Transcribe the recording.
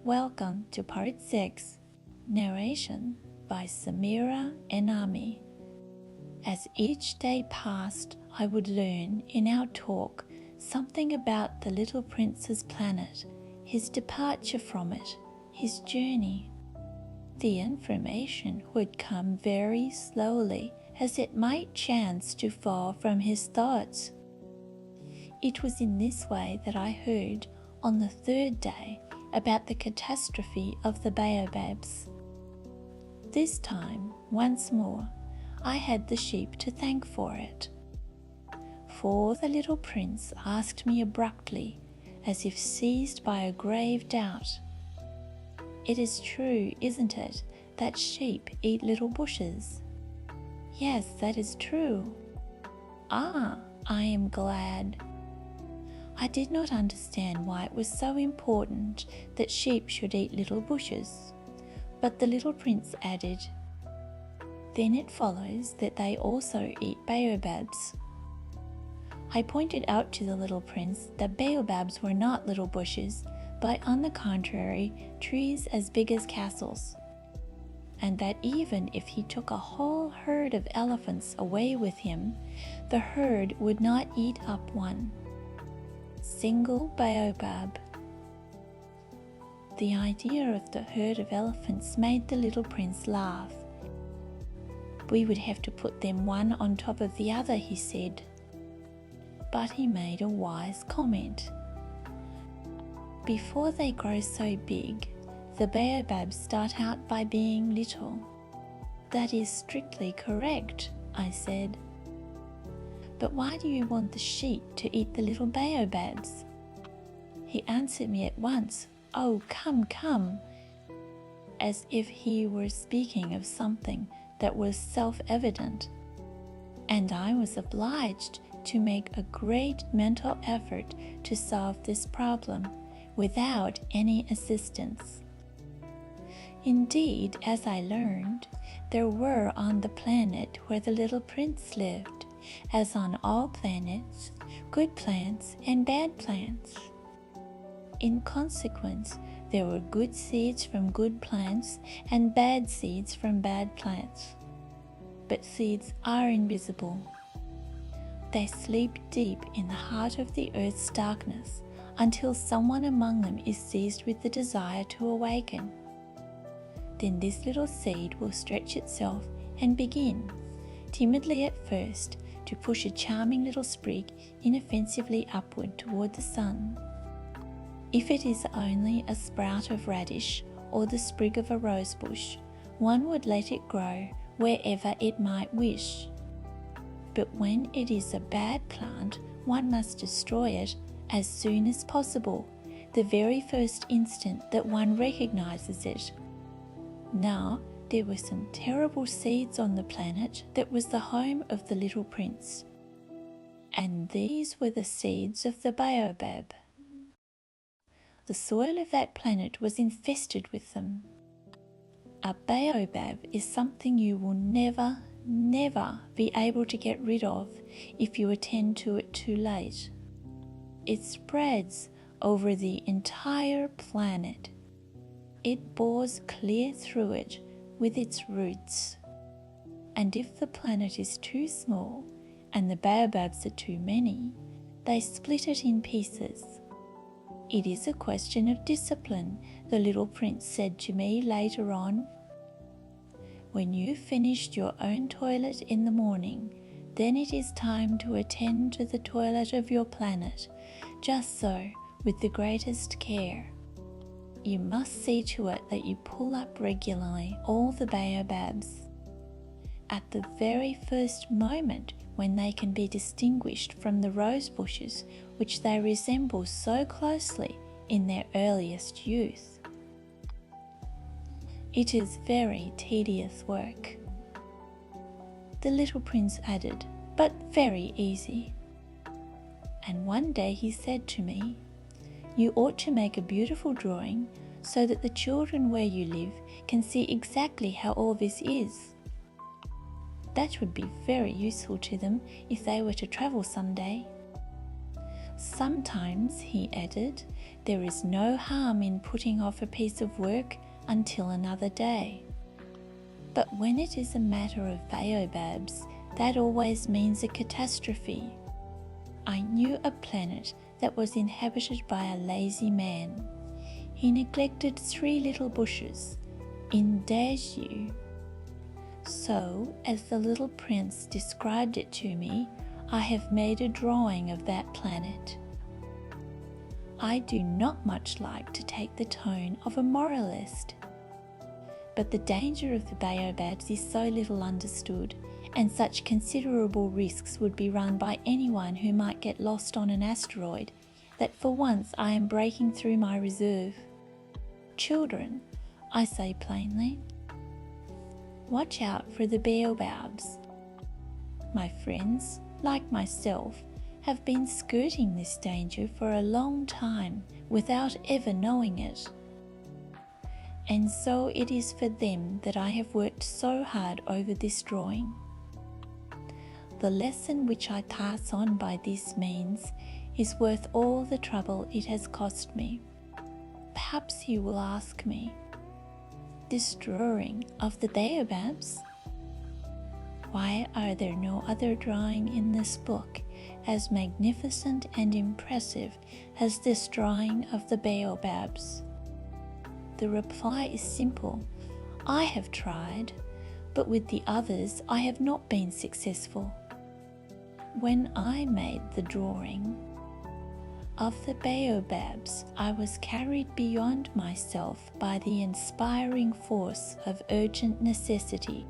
Welcome to Part 6, Narration by Samira Enami. As each day passed, I would learn in our talk something about the little prince's planet, his departure from it, his journey. The information would come very slowly, as it might chance to fall from his thoughts. It was in this way that I heard, on the third day, about the catastrophe of the baobabs. This time, once more, I had the sheep to thank for it. For the little prince asked me abruptly, as if seized by a grave doubt, "It is true, isn't it, that sheep eat little bushes?" "Yes, that is true." "Ah, I am glad." I did not understand why it was so important that sheep should eat little bushes, but the little prince added, "Then it follows that they also eat baobabs." I pointed out to the little prince that baobabs were not little bushes, but on the contrary, trees as big as castles, and that even if he took a whole herd of elephants away with him, the herd would not eat up one single baobab. The idea of the herd of elephants made the little prince laugh. "We would have to put them one on top of the other," he said. But he made a wise comment. "Before they grow so big, the baobabs start out by being little." "That is strictly correct," I said. "But why do you want the sheep to eat the little baobabs?" He answered me at once, "Oh, come," as if he were speaking of something that was self-evident, and I was obliged to make a great mental effort to solve this problem without any assistance. Indeed, as I learned, there were on the planet where the little prince lived, as on all planets, good plants and bad plants. In consequence, there were good seeds from good plants and bad seeds from bad plants. But seeds are invisible. They sleep deep in the heart of the earth's darkness until someone among them is seized with the desire to awaken. Then this little seed will stretch itself and begin, timidly at first, to push a charming little sprig inoffensively upward toward the sun. If it is only a sprout of radish or the sprig of a rose bush, one would let it grow wherever it might wish. But when it is a bad plant, one must destroy it as soon as possible, the very first instant that one recognizes it. Now, there were some terrible seeds on the planet that was the home of the little prince, and these were the seeds of the baobab. The soil of that planet was infested with them. A baobab is something you will never be able to get rid of if you attend to it too late. It spreads over the entire planet. It bores clear through it with its roots. And if the planet is too small and the baobabs are too many, they split it in pieces. "It is a question of discipline," the little prince said to me later on. "When you've finished your own toilet in the morning, then it is time to attend to the toilet of your planet, just so, with the greatest care. You must see to it that you pull up regularly all the baobabs. At the very first moment when they can be distinguished from the rose bushes which they resemble so closely in their earliest youth. It is very tedious work." The little prince added, "But very easy." And one day he said to me, "You ought to make a beautiful drawing so that the children where you live can see exactly how all this is. That would be very useful to them if they were to travel someday." Sometimes, he added, there is no harm in putting off a piece of work until another day. But when it is a matter of baobabs, that always means a catastrophe. I knew a planet that was inhabited by a lazy man. He neglected 3 little bushes in Daju. So, as the little prince described it to me, I have made a drawing of that planet. I do not much like to take the tone of a moralist, but the danger of the baobabs is so little understood, and such considerable risks would be run by anyone who might get lost on an asteroid, that for once I am breaking through my reserve. Children, I say plainly, watch out for the baobabs. My friends, like myself, have been skirting this danger for a long time without ever knowing it. And so it is for them that I have worked so hard over this drawing. The lesson which I pass on by this means is worth all the trouble it has cost me. Perhaps you will ask me, this drawing of the baobabs? Why are there no other drawing in this book as magnificent and impressive as this drawing of the baobabs? The reply is simple. I have tried, but with the others I have not been successful. When I made the drawing of the baobabs, I was carried beyond myself by the inspiring force of urgent necessity.